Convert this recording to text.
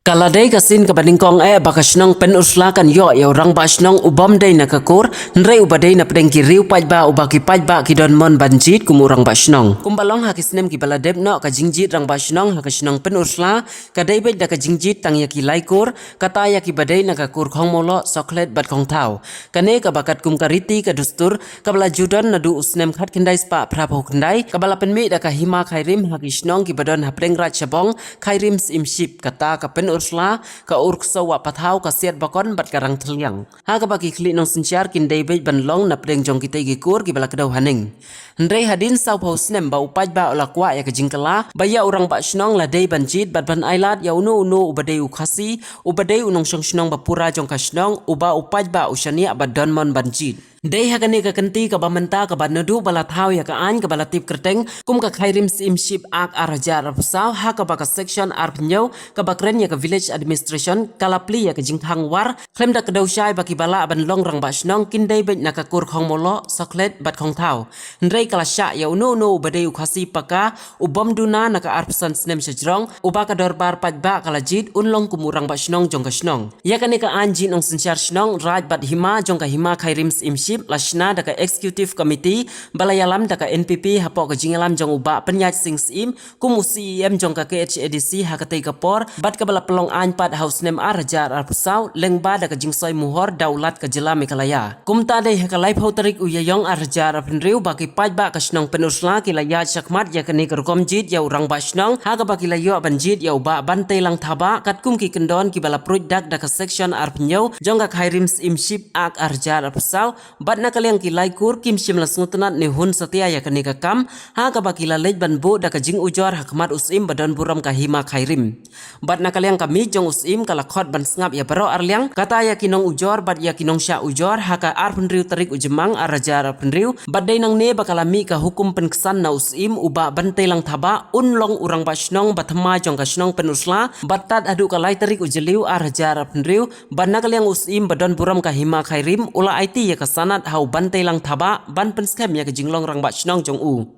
Kaladai kasin kabaningkong bakasnong pen usla kan yo rang basnong ubam day nakakur nrei ubadai na pedeng kiriu pajba ubaki pajba kidon mon banjit kumurang basnong kumbalong hakisnem ki baladeb no ka jingjit rang basnong hakasnong pen usla kadai bej da ka jingjit tang yaki laikur kata yaki badai nakakur khong molo soklet bat khong tau kane ka bakat kum kariti ka dustur kabala judon nadu usnem khat kendai spa prapo kendai kabala penmi da ka hima khairim hakisnong ki badon hapreng raj sabong khairim simship kata ka pen Ursula ka urksa wa pathau ka siat bakon bat karang thliang ha ka baki khli nong sinchar kin dei ban long na preng jong kitei gi kur gi bala kadau haning ndrei hadin sau phos nem ba upaj ba olakwa ya ka jingkala baya urang ba snong la dei banjit bat ban ailat ya unu ubadei ukhasi ubadei unong shong snong ba pura jong ka snong uba upaj ba usania ba donmon banjit Dei hakani ka kanti ka bamenta ka banadu bala thau ya ka an ka bala tip kerteng kum ka khairim simship ak araja rapsau ha ka baka section arpnyo ka bakren ya ka village administration kalapli ya ka jingthang war klem da ka dawshai baki bala ban long rang basnong kindai bet na ka kur khong molo soklet bat khong thau ndrei kala sha ya unu ubadei ukhasi paka ubom duna na ka arpsan snem sjrong uba ka dorbar pajba kala jit unlong kumurang basnong jong ka snong ya kani ka an jin ong sinchar snong raj bat hima jong ka hima khairim simship Lashna daka executive committee balayalam daka NPP hapo ka jingalam jong uba penyaj sing sim kum CEM jong ka KHADC hakatai kapor bat ka bala pelong anpat house nem arajar arpusau lengba daka jingsoi muhor daulat ka jela mekalaya kum ta dei hakalai photarik uyayong arajar apnriu baki pajba ka snong penusla kilaya chakmat ya kani kerkom jit ya urang basnong haga baki layo banjit ya uba bantai lang thaba kat kum ki kendon ki bala product daka section arpnyo jong ka khairim simship ak arajar arpusau bat na kaliang kilai kur kim sim la sngutnat ni hun satia ya kani ka kam ha ka bakila lej ban bu da ka jing ujor hakmat usim badon buram ka hima khairim bat na kaliang kami jong usim kala khot ban sngap ya baro arliang kata ya kinong ujor bat ya kinong sya ujor ha ka ar penriu tarik ujemang arajar penriu bat dai nang ne bakala mi ka hukum penksan na usim uba bantai lang thaba unlong urang basnong bathma jong ka snong penusla batat adu kalai tarik ujeliu arajar penriu bat na kaliang usim badon buram ka hima khairim ula IT ya ka sanat hau bantai lang thaba ban penskem ya ke jinglong rang ba chnong jong u